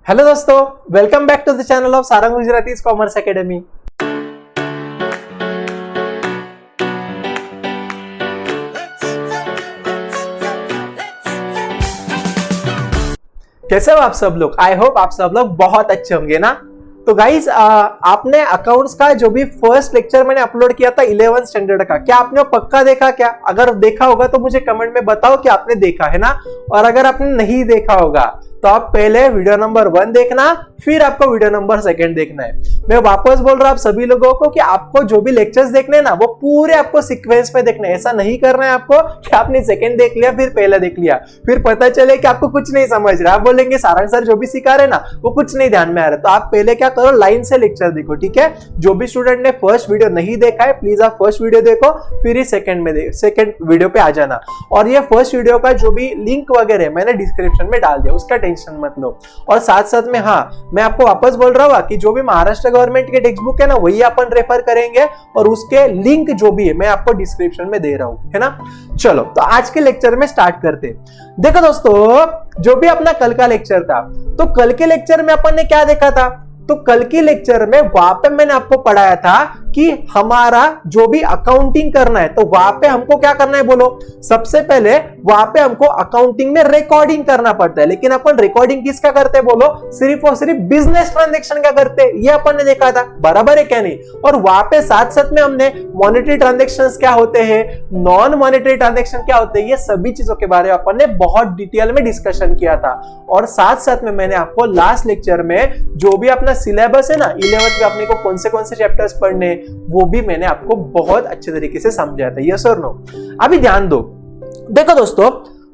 Hello दोस्तों, welcome back to the channel of Sarang Gujarati's commerce academy. कैसे हो आप सब लोग? आई होप आप सब लोग बहुत अच्छे होंगे ना। तो गाइज आपने अकाउंट्स का जो भी फर्स्ट लेक्चर मैंने अपलोड किया था 11th स्टैंडर्ड का, क्या आपने पक्का देखा? क्या अगर देखा होगा तो मुझे कमेंट में बताओ कि आपने देखा है ना। और अगर आपने नहीं देखा होगा तो आप पहले वीडियो नंबर 1 देखना, फिर आपको वीडियो नंबर 2 देखना है। मैं वापस बोल रहा हूं आप सभी लोगों को कि आपको जो भी लेक्चर्स देखने हैं ना वो पूरे आपको सीक्वेंस में देखने हैं। ऐसा नहीं करना है आपको कि आपने सेकंड देख लिया फिर पहला देख लिया, फिर पता चले कि आपको कुछ नहीं समझ रहा, आप बोलेंगे सारंग सर जो भी सिखा रहे ना वो कुछ नहीं ध्यान में आ रहा। तो आप पहले क्या करो, लाइन से लेक्चर देखो, ठीक है। जो भी स्टूडेंट ने फर्स्ट वीडियो नहीं देखा है प्लीज आप फर्स्ट वीडियो देखो, फिर ही सेकंड वीडियो पे आ जाना। और ये फर्स्ट वीडियो का जो भी लिंक वगैरह मैंने डिस्क्रिप्शन में डाल दिया, उसका टेंशन मत लो। और साथ साथ में हाँ, मैं आपको वापस बोल रहा हूँ कि जो भी महाराष्ट्र गवर्नमेंट के टेक्स्ट बुक है ना वही अपन रेफर करेंगे, और उसके लिंक जो भी है मैं आपको डिस्क्रिप्शन में दे रहा हूं, है ना। चलो तो आज के लेक्चर में स्टार्ट करते हैं। देखो दोस्तों, जो भी अपना कल का लेक्चर था, तो कल के लेक्चर में अपन ने क्या देखा था? तो कल के लेक्चर में वहां पे मैंने आपको पढ़ाया था कि हमारा जो भी अकाउंटिंग करना है तो वहां पे हमको क्या करना है बोलो। सबसे पहले वहां पे हमको अकाउंटिंग में रिकॉर्डिंग करना पड़ता है, लेकिन अपन रिकॉर्डिंग किसका करते हैं बोलो? सिर्फ और सिर्फ बिजनेस ट्रांजैक्शन का करते हैं, ये अपन ने देखा था, बराबर है क्या नहीं। और वहां पे साथ साथ में हमने मॉनेटरी ट्रांजैक्शंस क्या होते हैं, नॉन मॉनेटरी ट्रांजैक्शन क्या होते हैं, ये सभी चीजों के बारे में अपन ने बहुत डिटेल में डिस्कशन किया था। और साथ साथ में मैंने आपको लास्ट लेक्चर में जो भी अपना सिलेबस है ना 11th में अपने को कौन से चैप्टर्स पढ़ने, वो भी मैंने आपको बहुत अच्छे तरीके से समझाया था। यस और नो? अभी ध्यान दो। देखो दोस्तों,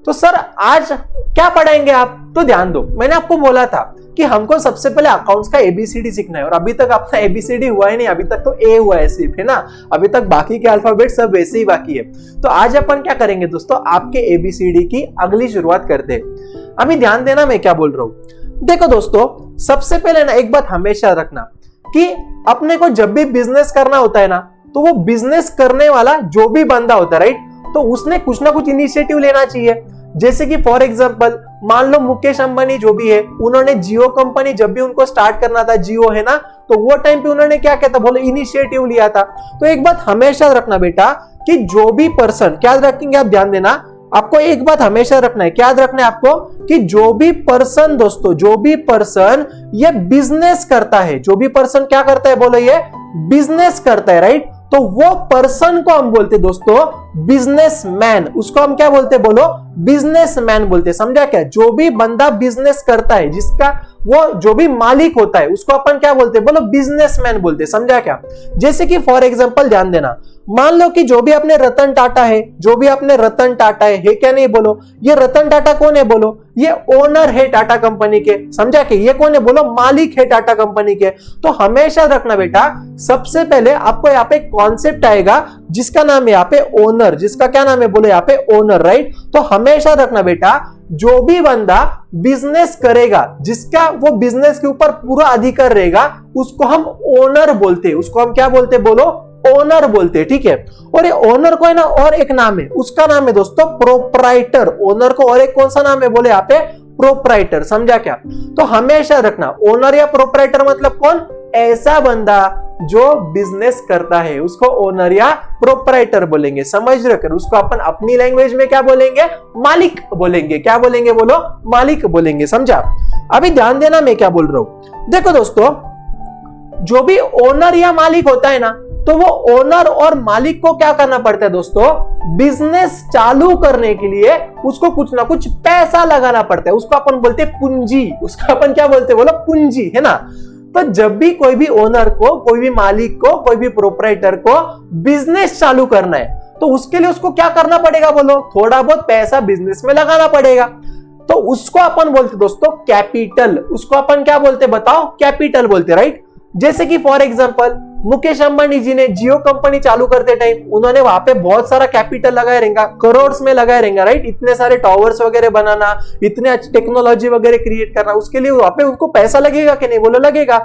तो सर आज क्या पढ़ाएंगे आप? तो ध्यान दो, मैंने आपको बोला था कि हमको सबसे पहले अकाउंट्स का एबीसीडी सीखना है, और अभी तक अपना एबीसीडी हुआ ही नहीं, अभी तक तो ए हुआ है सिर्फ, है ना। अभी तक बाकी के अल्फाबेट सब वैसे ही बाकी है। तो आज अपन क्या करेंगे दोस्तों, आपके एबीसीडी की अगली शुरुआत करते हैं। अभी ध्यान देना मैं क्या बोल रहा हूं। देखो दोस्तों, सबसे पहले ना एक बात हमेशा रखना कि अपने को जब भी बिजनेस करना होता है ना, तो वो बिजनेस करने वाला जो भी बंदा होता है, राइट, तो उसने कुछ ना कुछ इनिशिएटिव लेना चाहिए। जैसे कि फॉर एग्जांपल मान लो मुकेश अंबानी जो भी है, उन्होंने जियो कंपनी जब भी उनको स्टार्ट करना था, जियो है ना, तो वो टाइम पे उन्होंने क्या किया था बोलो, इनिशिएटिव लिया था। तो एक बात हमेशा रखना बेटा कि जो भी पर्सन, क्या रखेंगे आप, ध्यान देना, आपको एक बात हमेशा रखना है, क्या रखना है आपको, कि जो भी पर्सन दोस्तों, जो भी पर्सन ये बिजनेस करता है, जो भी पर्सन क्या करता है बोलो, ये बिजनेस करता है, राइट, तो वो पर्सन को हम बोलते हैं दोस्तों बिजनेसमैन। उसको हम क्या बोलते हैं बोलो, बिजनेसमैन बोलते हैं। समझा क्या? जो भी बंदा बिजनेस करता है, जिसका वो जो भी मालिक होता है, उसको अपन क्या बोलते हैं बोलो, बिजनेसमैन बोलते हैं। समझा क्या? जैसे कि फॉर एग्जांपल ध्यान देना, मान लो कि जो भी अपने रतन टाटा है, जो भी अपने रतन टाटा है क्या नहीं बोलो, ये रतन टाटा कौन है बोलो, ये ओनर है टाटा कंपनी के। समझा कि ये कौन है बोलो, मालिक है टाटा कंपनी के। तो हमेशा रखना बेटा, सबसे पहले आपको यहाँ पे कॉन्सेप्ट आएगा जिसका नाम है यहाँ पे ओनर, जिसका क्या नाम है बोलो यहाँ पे ओनर, राइट। तो हमेशा रखना बेटा, जो भी बंदा बिजनेस करेगा, जिसका वो बिजनेस के ऊपर पूरा अधिकार रहेगा, उसको हम ओनर बोलते हैं। उसको हम क्या बोलते बोलो, ओनर बोलते हैं, ठीक है। और ये ओनर को है ना और एक नाम है, उसका नाम है दोस्तों प्रोप्राइटर। ओनर को और एक कौन सा नाम है बोले यहाँ पे, प्रोप्राइटर। समझा क्या? तो हमेशा रखना ओनर या प्रोप्राइटर मतलब कौन, ऐसा बंदा जो बिजनेस करता है उसको ओनर या प्रोप्राइटर बोलेंगे। समझ रहे? उसको अपन अपनी लैंग्वेज में क्या बोलेंगे, मालिक बोलेंगे। क्या बोलेंगे बोलो, मालिक बोलेंगे। समझा? अभी ध्यान देना मैं क्या बोल रहा हूं। देखो दोस्तों, जो भी ओनर या मालिक होता है ना, तो वो ओनर और मालिक को क्या करना पड़ता है दोस्तों, बिजनेस चालू करने के लिए उसको कुछ ना कुछ पैसा लगाना पड़ता है। उसको अपन बोलते हैं पूंजी। उसको अपन क्या बोलते हैं बोलो, पूंजी, है ना। तो जब भी कोई भी ओनर को, कोई भी मालिक को, कोई भी प्रोप्राइटर को बिजनेस चालू करना है, तो उसके लिए उसको क्या करना पड़ेगा बोलो, थोड़ा बहुत पैसा बिजनेस में लगाना पड़ेगा। तो उसको अपन बोलते दोस्तों कैपिटल। उसको अपन क्या बोलते बताओ, कैपिटल बोलते, राइट। जैसे कि फॉर एग्जांपल मुकेश अंबानी जी ने जियो कंपनी चालू करते टाइम उन्होंने वहां पे बहुत सारा कैपिटल लगाया रहेगा, करोड़ में लगाया रहेगा, राइट। इतने सारे टावर्स वगैरह बनाना, इतने अच्छी टेक्नोलॉजी वगैरह क्रिएट करना, उसके लिए वहां पे उनको पैसा लगेगा कि नहीं, बोलो लगेगा।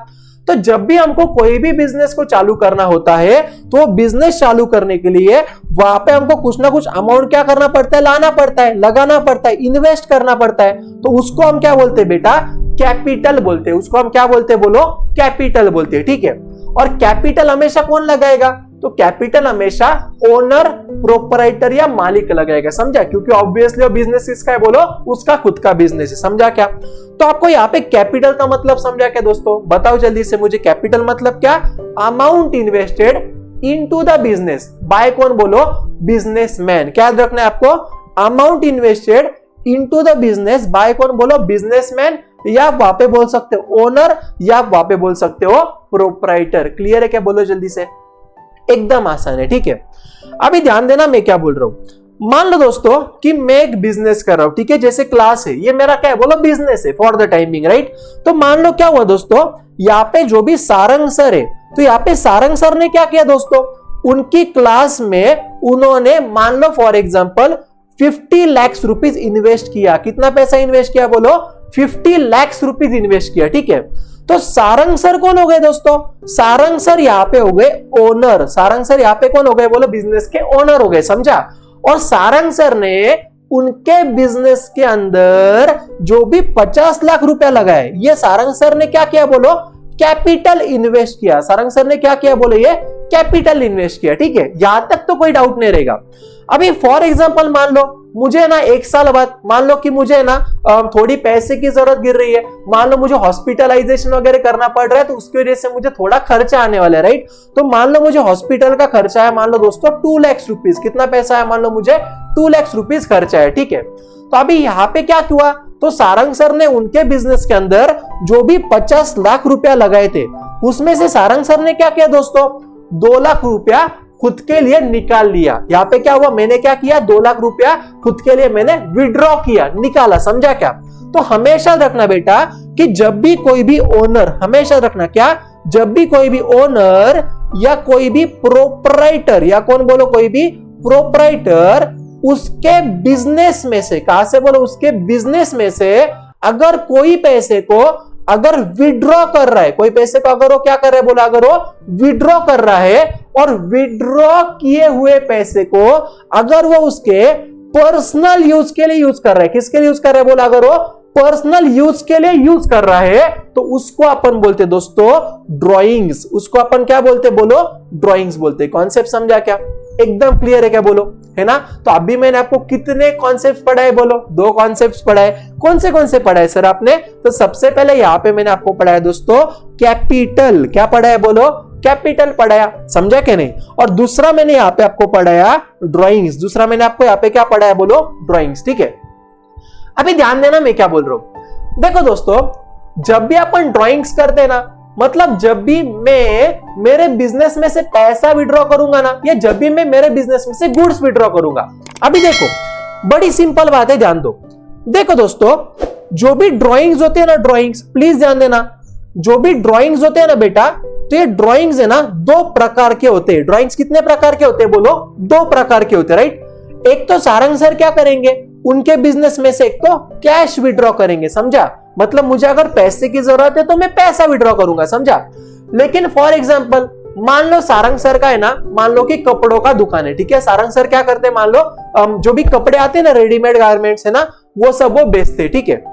तो जब भी हमको कोई भी बिजनेस को चालू करना होता है तो बिजनेस चालू करने के लिए वहां पे हमको कुछ ना कुछ अमाउंट क्या करना पड़ता है, लाना पड़ता है, लगाना पड़ता है, इन्वेस्ट करना पड़ता है। तो उसको हम क्या बोलते हैं बेटा, कैपिटल बोलते हैं। उसको हम क्या बोलते हैं, बोलो कैपिटल बोलते हैं, ठीक है। और कैपिटल हमेशा कौन लगाएगा, तो कैपिटल हमेशा ओनर, प्रोपराइटर या मालिक लगाएगा, समझा। क्योंकि ऑब्वियसली बिजनेस किसका है, बोलो उसका खुद का बिजनेस है, समझा क्या। तो आपको यहाँ पे कैपिटल का मतलब समझा क्या दोस्तों, बताओ जल्दी से मुझे। कैपिटल मतलब क्या, amount invested into the business by कौन, बोलो बिजनेसमैन। क्या याद रखना है आपको, amount invested into the business by कौन, बोलो बिजनेसमैन, या आप वहां पे बोल सकते हो ओनर, या आप वहां पे बोल सकते हो प्रोपराइटर। क्लियर है क्या, बोलो जल्दी से। एकदम आसान है, ठीक है। अभी ध्यान देना मैं क्या बोल रहा हूं। मान लो दोस्तों कि मैं एक बिजनेस कर रहा हूं, ठीक है, जैसे क्लास है, ये मेरा क्या है, बोलो बिजनेस है फॉर द टाइमिंग, राइट। तो मान लो क्या हुआ दोस्तों, यहाँ पे जो भी सारंग सर है, तो यहाँ पे सारंग सर ने क्या किया दोस्तों, उनकी क्लास में उन्होंने मान लो for example 50 lakh rupees invest किया। कितना पैसा इन्वेस्ट किया, बोलो 50 लाख रुपीज इन्वेस्ट किया, ठीक है। तो सारंग सर कौन हो गए दोस्तों, सारंग सर यहाँ पे हो गए ओनर। सारंग सर यहाँ पे कौन हो गए, बोलो बिजनेस के ओनर हो गए, समझा। और सारंग सर ने उनके बिजनेस के अंदर जो भी 50 लाख रुपया लगाए, ये सारंग सर ने क्या किया, बोलो कैपिटल इन्वेस्ट किया। सारंग सर ने क्या किया, बोलो ये कैपिटल इन्वेस्ट किया, ठीक है। यहां तक तो कोई डाउट नहीं रहेगा। अभी फॉर एग्जांपल मान लो मुझे ना 1 साल बाद, मान लो कि मुझे ना थोड़ी पैसे की जरूरत गिर रही है, मान लो मुझे हॉस्पिटलाइजेशन वगैरह करना पड़ रहा है, तो उसकी वजह से मुझे थोड़ा खर्चा आने वाला है, राइट। तो मान लो मुझे हॉस्पिटल का खर्चा है, मान लो दोस्तों 2 लाख रुपीज। कितना पैसा है, मान लो मुझे 2 लाख रुपीज खर्चा है, ठीक है। तो अभी यहाँ पे क्या हुआ, तो सारंग सर ने उनके बिजनेस के अंदर जो भी 50 लाख रुपया लगाए थे, उसमें से सारंग सर ने क्या किया दोस्तों, 2 लाख रुपया खुद के लिए निकाल लिया। यहाँ पे क्या हुआ, मैंने क्या किया, 2 लाख रुपया खुद के लिए मैंने विड्रॉ किया, निकाला, समझा क्या। तो हमेशा रखना बेटा कि जब भी कोई भी ओनर, हमेशा रखना क्या, जब भी कोई भी ओनर या कोई भी प्रोपराइटर, या कौन बोलो कोई भी प्रोपराइटर, उसके बिजनेस में से, कहां से बोलो, उसके बिजनेस में से अगर कोई पैसे को अगर विड्रॉ कर रहा है, कोई पैसे को अगर वो क्या कर रहा है, बोलो अगर वो विड्रॉ कर रहा है, और विड्रॉ किए हुए पैसे को अगर वो उसके पर्सनल यूज के लिए यूज कर रहा है, किसके लिए यूज कर रहा है, बोलो अगर वो पर्सनल यूज के लिए यूज कर रहा है, तो उसको अपन बोलते दोस्तों ड्राइंग्स। उसको अपन क्या बोलते, बोलो ड्राइंग्स बोलते। कॉन्सेप्ट समझा क्या, एकदम क्लियर है क्या, बोलो, है ना। तो अभी मैंने आपको कितने कॉन्सेप्ट पढ़ाए, बोलो 2 कॉन्सेप्ट पढ़ाए। कौन से पढ़ाए सर आपने, तो सबसे पहले यहां पे मैंने आपको पढ़ाया दोस्तों कैपिटल। क्या पढ़ाया, बोलो कैपिटल पढ़ाया, समझा क्या नहीं। और दूसरा मैंने यहाँ पे आपको पढ़ाया ड्राइंग्स। दूसरा मैंने आपको यहाँ पे क्या पढ़ाया, बोलो ड्राइंग्स, ठीक है। अभी ध्यान देना मैं क्या बोल रहा हूं। देखो दोस्तों, जब भी अपन ड्राइंग्स करते हैं ना, मतलब जब भी मैं मेरे बिजनेस में से पैसा विड्रॉ करूंगा ना, या जब भी मैं मेरे बिजनेस में से गुड्स विड्रॉ करूंगा, अभी देखो बड़ी सिंपल बात है, ध्यान दो। देखो दोस्तों, जो भी ड्राइंग्स होते हैं ना, ड्राइंग्स प्लीज ध्यान देना, जो भी ड्राइंग्स होते हैं ना बेटा, तो ये ड्राइंग्स है ना 2 प्रकार के होते हैं। ड्राइंग्स कितने प्रकार के होते हैं, बोलो 2 प्रकार के होते हैं, राइट। एक तो सारंग सर क्या करेंगे, उनके बिजनेस में से एक तो कैश विड्रॉ करेंगे, समझा। मतलब मुझे अगर पैसे की जरूरत है तो मैं पैसा विड्रॉ करूंगा, समझा। लेकिन फॉर एग्जांपल मान लो सारंग सर का है ना, मान लो कि कपड़ों का दुकान है, ठीक है। सारंग सर क्या करते हैं, मान लो जो भी कपड़े आते हैं ना, रेडीमेड गारमेंट्स है ना, वो सब वो बेचते, ठीक है।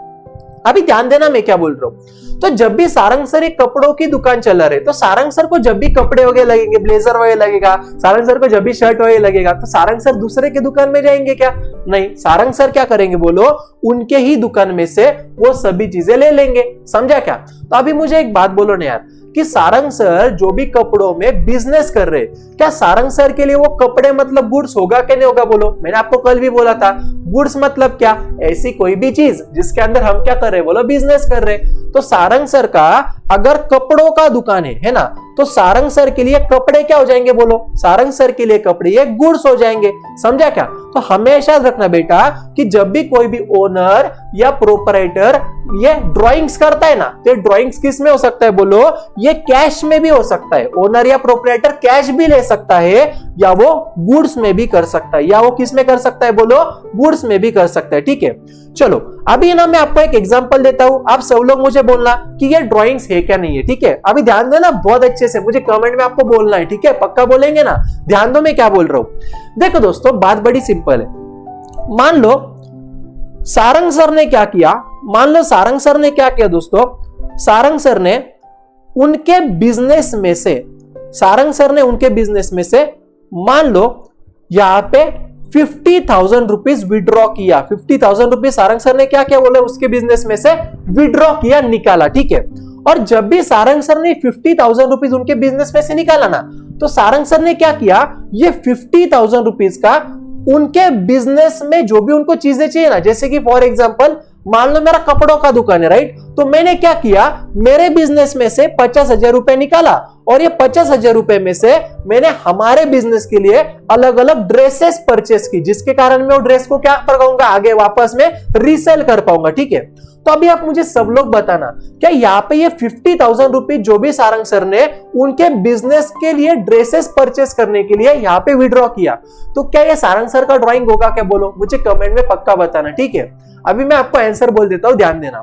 अभी ध्यान देना मैं क्या बोल रहा हूं। तो जब भी सारंग सर एक कपड़ों की दुकान चला रहे, तो सारंग सर को जब भी कपड़े वगैरह लगेंगे, ब्लेजर वगैरह लगेगा, सारंग सर को जब भी शर्ट वगैरह लगेगा, तो सारंग सर दूसरे के दुकान में जाएंगे क्या, नहीं। सारंग सर क्या करेंगे, बोलो उनके ही दुकान में से वो सभी चीजें ले लेंगे, समझा क्या। तो अभी मुझे एक बात बोलो ना यार, कि सारंग सर जो भी कपड़ों में बिजनेस कर रहे, क्या सारंग सर के लिए वो कपड़े मतलब गुड्स होगा कि नहीं होगा, बोलो। मैंने आपको कल भी बोला था, गुड्स मतलब क्या, ऐसी कोई भी चीज जिसके अंदर हम क्या कर रहे, बोलो बिजनेस कर रहे। तो सारंग सर का अगर कपड़ों का दुकान है ना, तो सारंग सर के लिए कपड़े क्या हो जाएंगे, बोलो सारंग सर के लिए कपड़े ये गुड्स हो जाएंगे, समझा क्या। तो हमेशा रखना बेटा कि जब भी कोई भी ओनर या प्रोपराइटर ये ड्राइंग्स करता है ना, तो ड्राइंग्स किस में हो सकता है बोलो, ये कैश में भी हो सकता है। ओनर या प्रोपराइटर कैश भी ले सकता है, या वो गुड्स में भी कर सकता है, या वो किस में कर सकता है बोलो, गुड्स में भी कर सकता है। ठीक है, चलो अभी ना मैं आपको एक एग्जांपल देता हूं, आप सब लोग मुझे बोलना कि ये ड्राइंग्स है क्या नहीं है। ठीक है, अभी ध्यान देना बहुत अच्छे से, मुझे कमेंट में आपको बोलना है। ठीक है, पक्का बोलेंगे ना, ध्यान दो मैं क्या बोल रहा हूं। देखो दोस्तों, बात बड़ी सिंपल है। मान लो सारंग सर ने क्या किया, दोस्तों, सारंग सर ने उनके बिजनेस में से मान लो यहां पे 50,000 रुपीज विड्रॉ किया। 50,000 रुपीज सारंग सर ने क्या किया बोले, उसके बिजनेस में से विड्रॉ किया, निकाला। ठीक है, और जब भी सारंग सर ने 50,000 रुपीज उनके बिजनेस में से निकाला ना, तो सारंग सर ने क्या किया, ये 50,000 रुपीज का उनके बिजनेस में जो भी उनको चीजें चाहिए ना, जैसे कि फॉर एग्जांपल मान लो मेरा कपड़ों का दुकान है, राइट, तो मैंने क्या किया, मेरे बिजनेस में से 50,000 रुपए निकाला, और ये 50,000 रुपए में से मैंने हमारे बिजनेस के लिए अलग अलग ड्रेसेस परचेस की, जिसके कारण मैं वो ड्रेस को क्या कर पाऊंगा, आगे वापस में रीसेल कर पाऊंगा। ठीक है, तो अभी आप मुझे सब लोग बताना, क्या यहाँ पे ये 50,000 रुपीज जो भी सारंग सर ने उनके बिजनेस के लिए ड्रेसेस परचेस करने के लिए यहाँ पे विड्रॉ किया, तो क्या ये सारंग सर का ड्राइंग होगा क्या बोलो, मुझे कमेंट में पक्का बताना। ठीक है, अभी मैं आपको आंसर बोल देता हूं, ध्यान देना।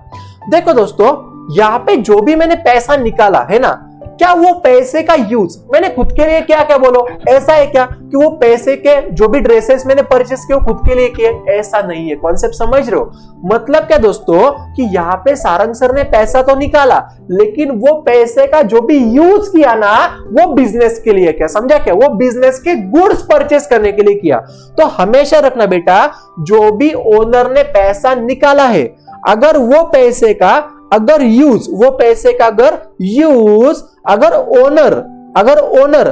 देखो दोस्तों, यहाँ पे जो भी मैंने पैसा निकाला है ना, क्या वो पैसे का यूज मैंने खुद के लिए किया क्या बोलो, ऐसा है क्या कि वो पैसे के जो भी ड्रेसेस मैंने परचेस किए वो खुद के लिए किए, ऐसा नहीं है। कॉन्सेप्ट समझ रहे हो, मतलब क्या दोस्तों कि यहाँ पे सारंग सर ने पैसा तो निकाला, लेकिन वो पैसे का जो भी यूज किया ना, वो बिजनेस के लिए किया, समझा क्या, वो बिजनेस के गुड्स परचेस करने के लिए किया। तो हमेशा रखना बेटा, जो भी ओनर ने पैसा निकाला है, अगर वो पैसे का अगर ओनर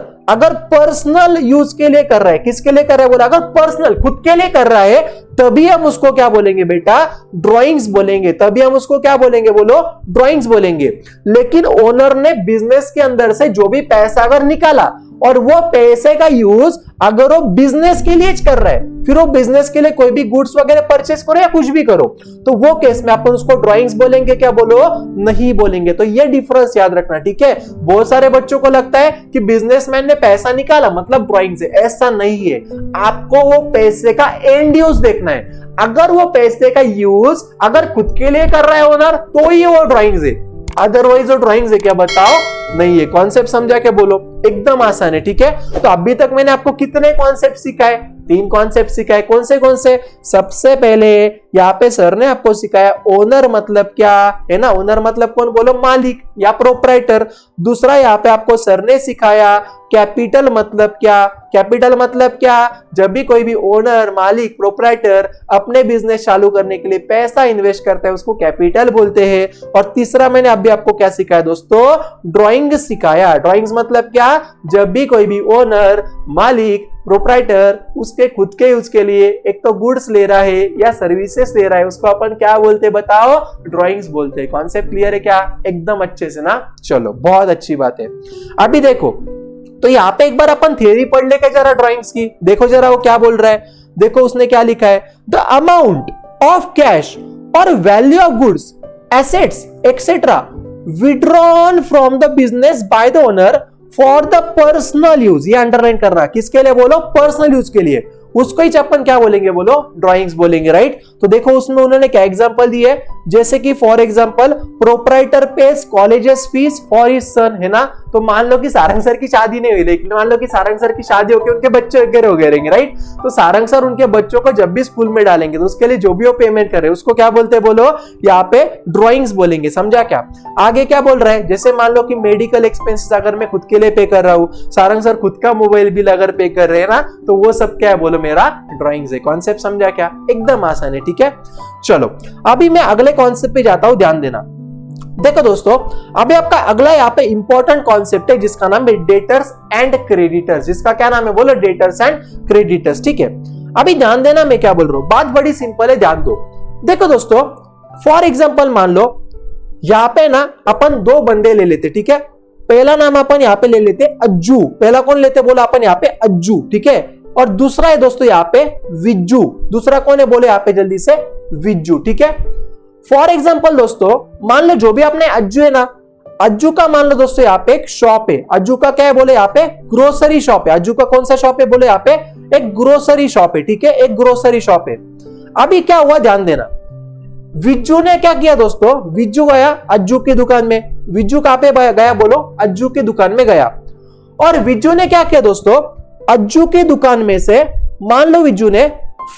पर्सनल यूज के लिए कर रहा है, किसके लिए कर रहा है बोला, अगर पर्सनल खुद के लिए कर रहा है, तभी हम उसको क्या बोलेंगे बेटा, ड्राइंग्स बोलेंगे, तभी हम उसको क्या बोलेंगे बोलो, ड्राइंग्स बोलेंगे। लेकिन ओनर ने बिजनेस के अंदर से जो भी पैसा अगर निकाला, और वो पैसे का यूज अगर वो बिजनेस के लिए कर रहा है, फिर वो बिजनेस के लिए कोई भी गुड्स वगैरह परचेस करो या कुछ भी करो, तो वो केस में अपन उसको ड्राइंग्स बोलेंगे क्या बोलो, नहीं बोलेंगे। तो ये डिफरेंस याद रखना। ठीक है, बहुत सारे बच्चों को लगता है कि बिजनेसमैन ने पैसा निकाला मतलब ड्राइंग्स है, ऐसा नहीं है। आपको वो पैसे का एंड यूज देखना है। अगर वो पैसे का यूज अगर खुद के लिए कर रहा है ओनर, तो ही वो ड्राइंग्स है, अदरवाइज वो ड्राइंग्स है क्या बताओ, नहीं है। कॉन्सेप्ट समझा क्या बोलो, एकदम आसान है। ठीक है, तो अभी तक मैंने आपको कितने कॉन्सेप्ट सिखाए, 3 कॉन्सेप्ट सिखाए। कौन से? सबसे पहले यहाँ पे सर ने आपको सिखाया ओनर मतलब क्या है ना, ओनर मतलब कौन बोलो, मालिक या प्रोपराइटर। दूसरा यहाँ पे आपको सर ने सिखाया कैपिटल मतलब क्या, जब भी कोई भी ओनर, मालिक, प्रोपराइटर अपने बिजनेस चालू करने के लिए पैसा इन्वेस्ट करता है, उसको कैपिटल बोलते हैं। और तीसरा मैंने अभी आपको क्या सिखाया दोस्तों, ड्राइंग सिखाया। ड्राइंग्स मतलब क्या, जब भी कोई भी ओनर, मालिक, प्रोपराइटर उसके खुद के यूज के लिए एक तो गुड्स ले रहा है या सर्विसेज ले रहा है, उसको अपन क्या बोलते हैं बताओ, ड्राइंग्स बोलते हैं। कॉन्सेप्ट क्लियर है क्या, एकदम अच्छे से ना, चलो बहुत अच्छी बात है। अभी देखो, तो यहाँ पे एक बार अपन थियरी पढ़ लेके जरा ड्राइंग्स की, देखो जरा वो क्या बोल रहा है। देखो उसने क्या लिखा है, द अमाउंट ऑफ कैश और value of goods, assets etcetera withdrawn from the business by the owner for the personal use, ये अंडरलाइन कर रहा, किसके लिए बोलो, पर्सनल यूज के लिए, उसको ही अपन क्या बोलेंगे बोलो, ड्राइंग्स बोलेंगे, राइट। तो देखो उसमें उन्होंने क्या एग्जांपल दिए, जैसे कि for example proprietor page colleges fees for his son, है ना। तो मान लो कि सारंग सर की शादी नहीं हुई, लेकिन मान लो कि सारंग सर की शादी होकर उनके बच्चे वगैरह हो गए रहेंगे, राइट। तो सारंग सर उनके बच्चों को जब भी स्कूल में डालेंगे, तो उसके लिए जो भी वो पेमेंट करे उसको क्या बोलते बोलो, यहाँ पे ड्राइंग्स बोलेंगे, समझा क्या। आगे क्या बोल रहा है, जैसे मान लो कि मेडिकल एक्सपेंसेस अगर मैं खुद के लिए पे कर रहा हूँ, सारंग सर खुद का मोबाइल बिल अगर पे कर रहे हैं ना, तो वो सब क्या है बोलो, मेरा ड्राइंग्स है। कॉन्सेप्ट समझा क्या, एकदम आसान है। ठीक है, चलो अभी मैं अगले कॉन्सेप्ट पे जाता हूं, ध्यान देना। देखो दोस्तों, अभी आपका अगला यहाँ पे इंपॉर्टेंट कॉन्सेप्ट है जिसका नाम है डेटर्स एंड क्रेडिटर्स, जिसका क्या नाम है बोलो, डेटर्स एंड क्रेडिटर्स। ठीक है, अभी ध्यान देना मैं क्या बोल रहा हूं, बात बड़ी सिंपल है, ध्यान दो। देखो दोस्तों, फॉर एग्जांपल मान लो यहाँ पे ना अपन 2 बंदे ले लेते, ठीक है। पहला नाम अपन यहाँ पे ले लेते अज्जू, पहला कौन लेते बोला अपन यहाँ पे अज्जू, ठीक है। और दूसरा है दोस्तों यहाँ पे विज्जू। दूसरा कौन है बोले यहाँ पे जल्दी से, विज्जू। ठीक है, फॉर एग्जाम्पल दोस्तों मान लो जो भी अपने अज्जू है ना, अज्जू का मान लो दोस्तों यहाँ पे एक शॉप है। अज्जू का क्या है बोले यहाँ पे, ग्रोसरी शॉप है। अज्जू का कौन सा शॉप है बोले यहाँ पे, एक ग्रोसरी शॉप है। ठीक है, एक ग्रोसरी शॉप है। अभी क्या हुआ ध्यान देना, विज्जू ने क्या किया दोस्तों, विज्जू गया अज्जू की दुकान में। विज्जू कहां पे गया बोलो, अज्जू की दुकान में गया। और विज्जू ने क्या किया दोस्तों, अज्जू की दुकान में से मान लो विज्जू ने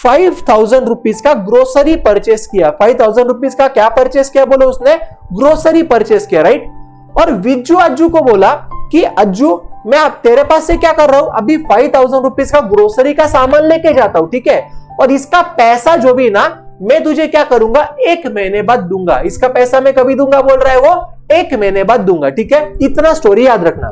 5000 रुपीज का ग्रोसरी परचेस किया। 5000 रुपीज का क्या परचेस किया बोलो, उसने ग्रोसरी परचेस किया, राइट। और विज्जू अज्जू को बोला कि अज्जू मैं अब तेरे पास से क्या कर रहा हूं, अभी 5000 रुपीज का ग्रोसरी का सामान लेके जाता हूं, ठीक है, और इसका पैसा जो भी ना मैं तुझे क्या करूंगा, 1 महीने बाद दूंगा। इसका पैसा मैं कभी दूंगा बोल रहा है वो, 1 महीने बाद दूंगा। ठीक है, इतना स्टोरी याद रखना।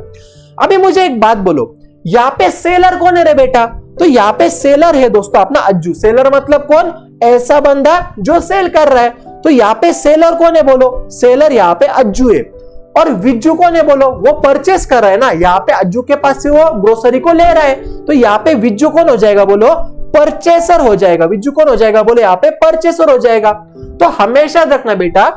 अभी मुझे एक बात बोलो, यहाँ पे सेलर कौन है रे बेटा, तो यहाँ पे सेलर है दोस्तों अपना अज्जू। सेलर मतलब कौन, ऐसा बंदा जो सेल कर रहा है। तो यहाँ पे सेलर कौन है बोलो, सेलर यहाँ पे अज्जू है। और विज्जू कौन है बोलो, वो परचेस कर रहा है ना, यहाँ पे अज्जू के पास से वो ग्रोसरी को ले रहा है। तो यहाँ पे विज्जू कौन हो जाएगा बोलो, परचेसर हो जाएगा। विज्जू कौन हो जाएगा बोले, यहाँ पे परचेसर हो जाएगा। तो हमेशा रखना बेटा,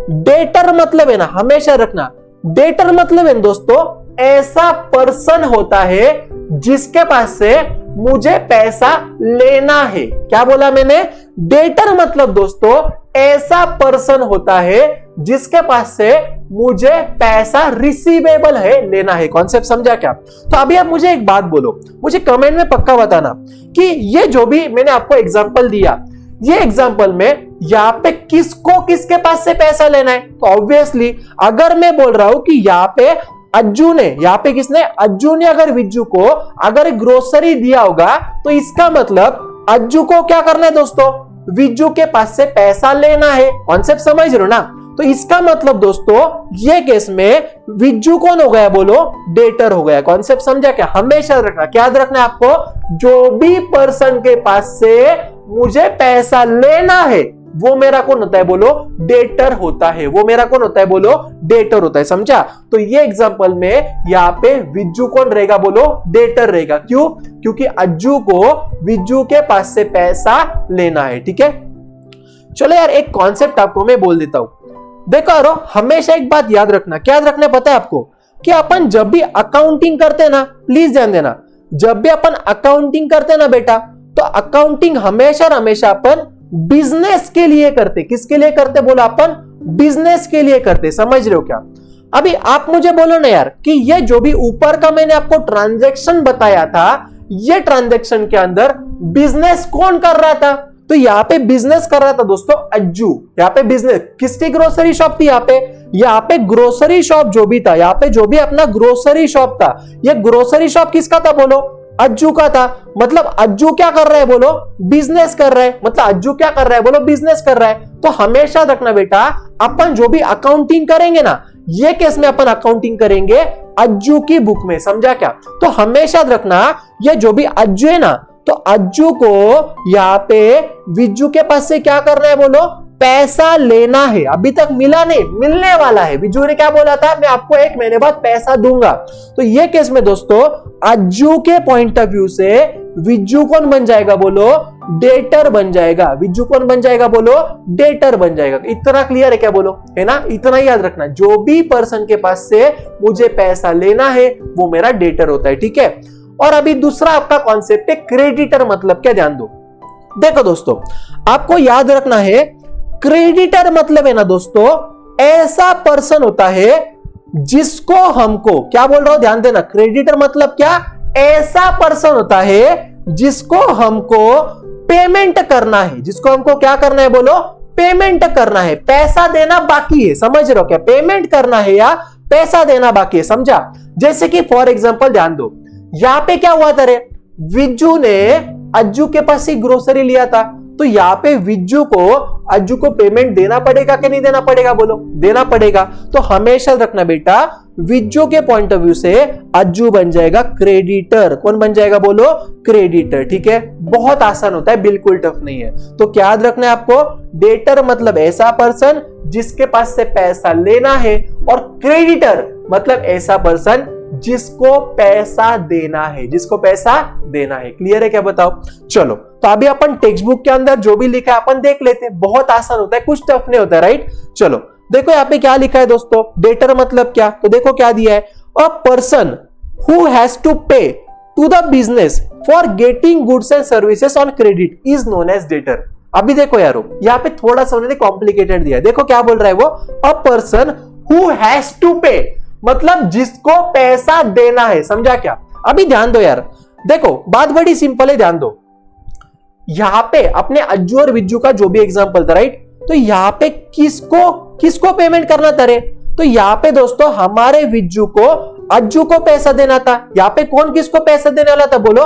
डेटर मतलब है ना, हमेशा रखना डेटर मतलब है दोस्तों ऐसा पर्सन होता है जिसके पास से मुझे पैसा लेना है। क्या बोला मैंने, डेटर मतलब दोस्तों ऐसा पर्सन होता है जिसके पास से मुझे पैसा रिसीवेबल है, लेना है। कॉन्सेप्ट समझा क्या? तो अभी आप मुझे एक बात बोलो, मुझे कमेंट में पक्का बताना कि ये जो भी मैंने आपको एग्जांपल दिया, ये एग्जांपल में यहाँ पे किसको किसके पास से पैसा लेना है। तो ऑब्वियसली अगर मैं बोल रहा हूं कि यहाँ पे अज्जू ने, यहाँ पे किसने, अज्जू ने अगर विज्जू को अगर ग्रोसरी दिया होगा तो इसका मतलब अज्जू को क्या करना है दोस्तों, विज्जू के पास से पैसा लेना है। कॉन्सेप्ट समझ रहे हो ना? तो इसका मतलब दोस्तों ये केस में विज्जू कौन हो गया बोलो, डेटर हो गया। कॉन्सेप्ट समझा क्या? हमेशा रखना, क्या याद रखना है आपको, जो भी पर्सन के पास से मुझे पैसा लेना है वो मेरा कौन होता है बोलो, डेटर होता है। वो मेरा कौन होता है बोलो, डेटर होता है। समझा? तो ये एग्जांपल में यहाँ पे विज्जू कौन रहेगा बोलो, डेटर रहेगा। क्यों? क्योंकि अज्जू को विज्जू के पास से पैसा लेना है। ठीक है, चलो यार एक कॉन्सेप्ट आपको मैं बोल देता हूं। देखो यारो, हमेशा एक बात याद रखना, क्या याद रखना पता है आपको, कि अपन जब भी अकाउंटिंग करते हैं ना, प्लीज ध्यान देना, जब भी अपन अकाउंटिंग करते हैं ना बेटा, तो अकाउंटिंग हमेशा हमेशा अपन बिजनेस के लिए करते। किसके लिए करते बोला, अपन बिजनेस के लिए करते। समझ रहे हो क्या? अभी आप मुझे बोलो ना यार कि ये जो भी ऊपर का मैंने आपको ट्रांजैक्शन बताया था, ये ट्रांजैक्शन के अंदर बिजनेस कौन कर रहा था? तो यहाँ पे बिजनेस कर रहा था दोस्तों अज्जू। यहाँ पे बिजनेस किसकी ग्रोसरी शॉप थी? यहाँ पे ग्रोसरी शॉप जो भी था, यहाँ पे जो भी अपना ग्रोसरी शॉप था, ये ग्रोसरी शॉप किसका था बोलो, अज्जू का था। मतलब अज्जू क्या कर रहा है बोलो, बिजनेस कर रहा है। मतलब अज्जू क्या कर रहा है बोलो, बिजनेस कर रहा है। तो हमेशा रखना बेटा, अपन जो भी अकाउंटिंग करेंगे ना, ये केस में अपन अकाउंटिंग करेंगे अज्जू की बुक में। समझा क्या? तो हमेशा रखना, ये जो भी अज्जू है ना, तो अज्जू को यहाँ पे विज्जू के पास से क्या करना है बोलो, पैसा लेना है। अभी तक मिला नहीं, मिलने वाला है। विज्जू ने क्या बोला था, मैं आपको 1 महीने बाद पैसा दूंगा। तो ये केस में दोस्तों अज्जू के पॉइंट ऑफ व्यू से विज्जू कौन बन जाएगा बोलो, डेटर बन जाएगा। विज्जू कौन बन जाएगा बोलो, डेटर बन जाएगा। इतना क्लियर है क्या बोलो, है ना? इतना ही याद रखना, जो भी पर्सन के पास से मुझे पैसा लेना है वो मेरा डेटर होता है। ठीक है, और अभी दूसरा आपका कॉन्सेप्ट है क्रेडिटर। मतलब क्या, ध्यान दो। देखो दोस्तों, आपको याद रखना है, क्रेडिटर मतलब है ना दोस्तों ऐसा पर्सन होता है जिसको हमको, क्या बोल रहा हूं ध्यान देना, क्रेडिटर मतलब क्या, ऐसा पर्सन होता है जिसको हमको पेमेंट करना है। जिसको हमको क्या करना है बोलो, पेमेंट करना है, पैसा देना बाकी है। समझ रहे हो क्या? पेमेंट करना है या पैसा देना बाकी है। समझा? जैसे कि फॉर एग्जांपल ध्यान दो, यहां पे क्या हुआ था रे, विज्जू ने अज्जू के पास ही ग्रोसरी लिया था। तो यहाँ पे विज्जू को अज्जू को पेमेंट देना पड़ेगा कि नहीं देना पड़ेगा बोलो, देना पड़ेगा। तो हमेशा रखना बेटा, विज्जू के पॉइंट ऑफ व्यू से अज्जू बन जाएगा क्रेडिटर। कौन बन जाएगा बोलो, क्रेडिटर। ठीक है, बहुत आसान होता है, बिल्कुल टफ नहीं है। तो क्या याद रखना है आपको, डेटर मतलब ऐसा पर्सन जिसके पास से पैसा लेना है, और क्रेडिटर मतलब ऐसा पर्सन जिसको पैसा देना है, जिसको पैसा देना है। क्लियर है क्या बताओ? चलो तो अभी अपन टेक्स्ट बुक के अंदर जो भी लिखा है अपन देख लेते हैं, बहुत आसान होता है, कुछ टफ नहीं होता है, राइट। चलो देखो यहाँ पे क्या लिखा है दोस्तों, डेटर मतलब क्या, तो देखो क्या दिया है, a person who has to pay to the business for getting goods and services on credit is known as debtor. अभी देखो यारो, यहाँ पे थोड़ा सा उन्होंने कॉम्प्लिकेटेड दिया है। देखो क्या बोल रहा है वो, a person who has to pay, मतलब जिसको पैसा देना है। समझा क्या? अभी ध्यान दो यार, देखो बात बड़ी सिंपल है, ध्यान दो। यहां पे अपने अज्जू और विज्जू का जो भी एग्जांपल था, राइट, तो यहां पे किसको पेमेंट करना था रे? तो यहां पे दोस्तों हमारे विज्जू को अज्जू को पैसा देना था। यहां पे कौन किसको पैसा देने वाला था? बोलो,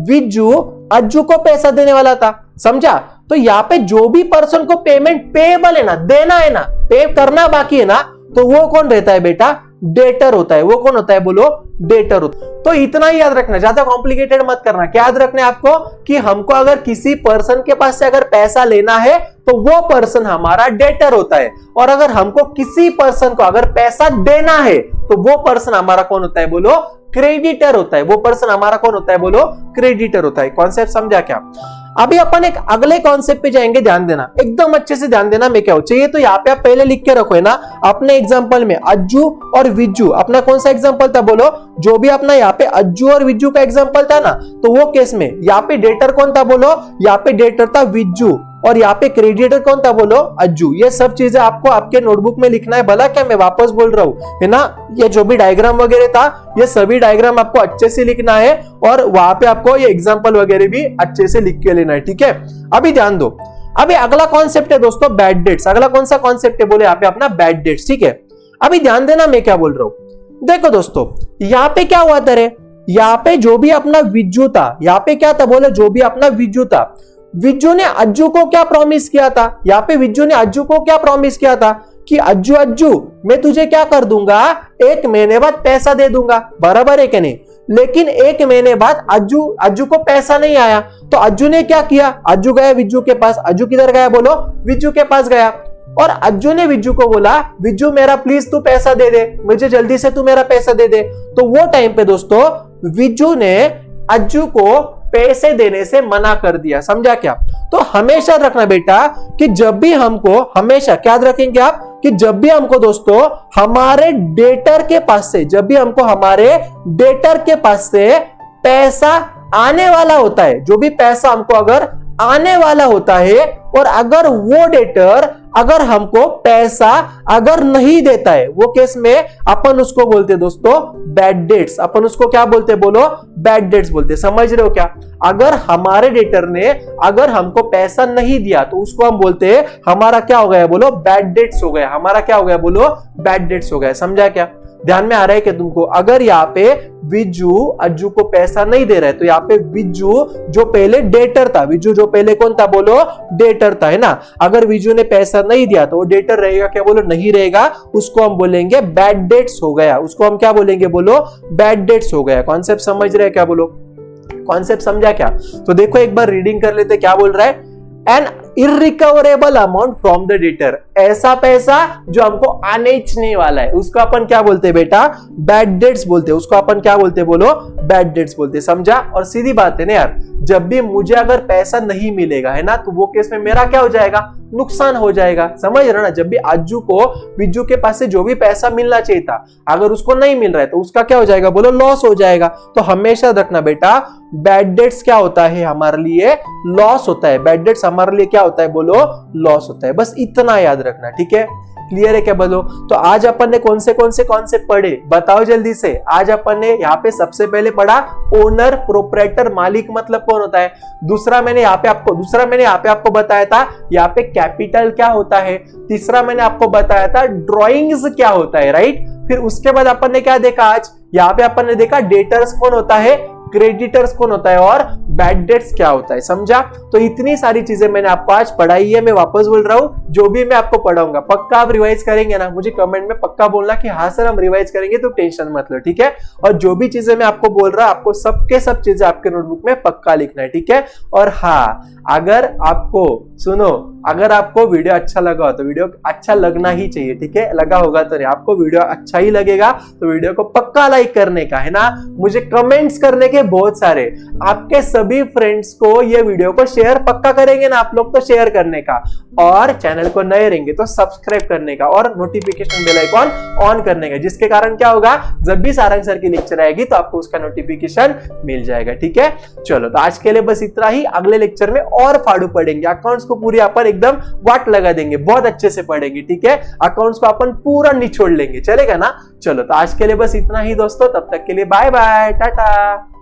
विज्जू अज्जू को पैसा देने वाला था। समझा? तो यहाँ पे जो भी पर्सन को पेमेंट पेएबल है ना, देना है ना, पे करना बाकी है ना, तो वो कौन रहता है बेटा? डेटर होता है। वो कौन होता है? बोलो, डेटर होता है। तो इतना ही याद रखना, ज्यादा कॉम्प्लिकेटेड मत करना। क्या याद रखना है आपको कि हमको अगर किसी पर्सन के पास से अगर पैसा लेना है तो वो पर्सन हमारा डेटर होता है, और अगर हमको किसी पर्सन को अगर पैसा देना है तो वो पर्सन हमारा कौन होता है? बोलो, क्रेडिटर होता है। वो पर्सन हमारा कौन होता है? बोलो, क्रेडिटर होता है। कॉन्सेप्ट समझा क्या? अभी अपन एक अगले कॉन्सेप्ट पे जाएंगे, ध्यान देना, एकदम अच्छे से ध्यान देना। मैं क्या हो चाहिए तो यहाँ पे आप पहले लिख के रखो है ना, अपने एग्जांपल में अज्जू और विज्जू, अपना कौन सा एग्जांपल था? बोलो, जो भी अपना यहाँ पे अज्जू और विज्जू का एग्जांपल था ना, तो वो केस में यहाँ पे डेटर कौन था? बोलो, यहाँ पे डेटर था विज्जू, और यहाँ पे क्रेडिटर कौन था? बोलो, अज्जू। ये सब चीजें आपको आपके नोटबुक में लिखना है। भला क्या मैं वापस बोल रहा हूँ है ना, ये जो भी डायग्राम वगैरह था, ये सभी डायग्राम आपको अच्छे से लिखना है, और वहां पे आपको ये एग्जांपल वगैरह भी अच्छे से लिख के लेना है, ठीक है। अभी ध्यान दो, अभी अगला कॉन्सेप्ट है दोस्तों बैड डेट्स। अगला कौन सा कॉन्सेप्ट है? बोले यहाँ पे अपना बैड डेट्स, ठीक है। अभी ध्यान देना मैं क्या बोल रहा हूं। देखो दोस्तों, यहाँ पे क्या हुआ था रे, यहाँ पे जो भी अपना विज्जू था, यहाँ पे क्या था? बोले, जो भी अपना विज्जू था, विज्जू ने अज्जू को क्या प्रॉमिस किया था? यहाँ पे विज्जू ने अज्जू को क्या प्रॉमिस किया था कि अज्जू मैं तुझे क्या कर दूंगा, 1 महीने बाद पैसा दे दूंगा। बराबर है कि नहीं? लेकिन 1 महीने बाद अज्जू को पैसा नहीं आया, तो अज्जू ने क्या किया? अज्जू गया विज्जू के पास। अज्जू किधर गया? बोलो, विज्जू के पास गया, और अज्जू ने विज्जू को बोला, विज्जू मेरा प्लीज तू पैसा दे दे, मुझे जल्दी से तू मेरा पैसा दे दे। तो वो टाइम पे दोस्तों विज्जू ने अज्जू को पैसे देने से मना कर दिया। समझा क्या? तो हमेशा रखना बेटा कि जब भी हमको, हमेशा क्या रखेंगे आप, कि जब भी हमको दोस्तों हमारे डेटर के पास से, जब भी हमको हमारे डेटर के पास से पैसा आने वाला होता है, जो भी पैसा हमको अगर आने वाला होता है, और अगर वो डेटर अगर हमको पैसा अगर नहीं देता है, वो केस में अपन उसको बोलते दोस्तों बैड डेट्स। अपन उसको क्या बोलते? बोलो, बैड डेट्स बोलते। समझ रहे हो क्या? अगर हमारे डेटर ने अगर हमको पैसा नहीं दिया तो उसको हम बोलते हैं हमारा क्या हो गया? बोलो, बैड डेट्स हो गया। हमारा क्या हो गया? बोलो, बैड डेट्स हो गया। समझा क्या? ध्यान में आ रहा है कि तुमको? अगर यहाँ पे विज्जू अज्जू को पैसा नहीं दे रहा है, तो यहाँ पे विज्जू जो पहले डेटर था, विज्जू जो पहले कौन था? बोलो, डेटर था, है ना। अगर विज्जू ने पैसा नहीं दिया तो वो डेटर रहेगा क्या? बोलो, नहीं रहेगा। उसको हम बोलेंगे बैड डेट्स हो गया। उसको हम क्या बोलेंगे? बोलो, बैड डेट्स हो गया। कॉन्सेप्ट समझ रहे हैं क्या? बोलो, कॉन्सेप्ट समझा क्या? तो देखो एक बार रीडिंग कर लेते, क्या बोल रहा है, an irrecoverable amount from the debtor, ऐसा पैसा जो हमको आने ही नहीं वाला है, उसको अपन क्या बोलते हैं बेटा? बैड डेट्स बोलते हैं। उसको अपन क्या बोलते हैं? बोलो, बैड डेट्स बोलते हैं। समझा? और सीधी बात है ना यार, जब भी मुझे अगर पैसा नहीं मिलेगा है ना, तो वो केस में मेरा क्या हो जाएगा? नुकसान हो जाएगा। समझ रहे ना? जब भी अज्जू को विज्जू के पास से जो भी पैसा मिलना चाहिए था, अगर उसको नहीं मिल रहा है तो उसका क्या हो जाएगा? बोलो, लॉस हो जाएगा। तो हमेशा रखना बेटा, बैड डेट्स क्या होता है? हमारे लिए लॉस होता है। बैड डेट्स हमारे लिए क्या होता है? बोलो, लॉस होता है। बस इतना याद रखना, ठीक है। क्लियर है क्या? बोलो। तो आज अपन ने कौन से कॉन्सेप्ट पढ़े? बताओ जल्दी से। आज अपन ने यहाँ पे सबसे पहले पढ़ा ओनर, प्रोप्राइटर, मालिक मतलब कौन होता है। दूसरा मैंने यहाँ पे आपको बताया था यहाँ पे कैपिटल क्या होता है। तीसरा मैंने आपको बताया था ड्रॉइंग्स क्या होता है, राइट। फिर उसके बाद अपन ने क्या देखा आज? यहाँ पे अपन ने देखा डेटर्स कौन होता है, क्रेडिटर्स कौन होता है और बैड डेट्स क्या होता है, समझा। तो इतनी सारी चीजें मैंने आपको आज पढ़ाई है। मैं वापस बोल रहा हूं, जो भी मैं आपको पढ़ाऊंगा पक्का आप रिवाइज करेंगे ना, मुझे कमेंट में पक्का बोलना कि हाँ सर हम रिवाइज करेंगे, तो टेंशन मत लो, ठीक है। और जो भी चीजें मैं आपको बोल रहा हूं, आपको सबके सब चीजें आपके नोटबुक में पक्का लिखना है, ठीक है। और हाँ, अगर आपको सुनो, अगर आपको वीडियो अच्छा लगा हो तो वीडियो अच्छा लगना ही चाहिए, ठीक है। लगा होगा तो नहीं, आपको वीडियो अच्छा ही लगेगा तो वीडियो को पक्का लाइक करने का है ना, मुझे कमेंट्स करने के बहुत सारे, आपके सभी फ्रेंड्स को ये वीडियो को शेयर पक्का करेंगे ना आप लोग, तो शेयर करने का, और चैनल को नए रहेंगे तो सब्सक्राइब करने का, और नोटिफिकेशन बेल आइकॉन ऑन करने का, जिसके कारण क्या होगा, जब भी सारंग सर की लेक्चर आएगी तो आपको उसका नोटिफिकेशन मिल जाएगा, ठीक है। चलो, तो आज के लिए बस इतना ही। अगले लेक्चर में और फाड़ू पढ़ेंगे, अकाउंट्स को पूरी अपन एकदम वाट लगा देंगे, बहुत अच्छे से पढ़ेंगे, ठीक है। अकाउंट्स को अपन पूरा निचोड़ लेंगे, चलेगा ना। चलो, तो आज के लिए बस इतना ही दोस्तों, तब तक के लिए बाय बाय, टाटा।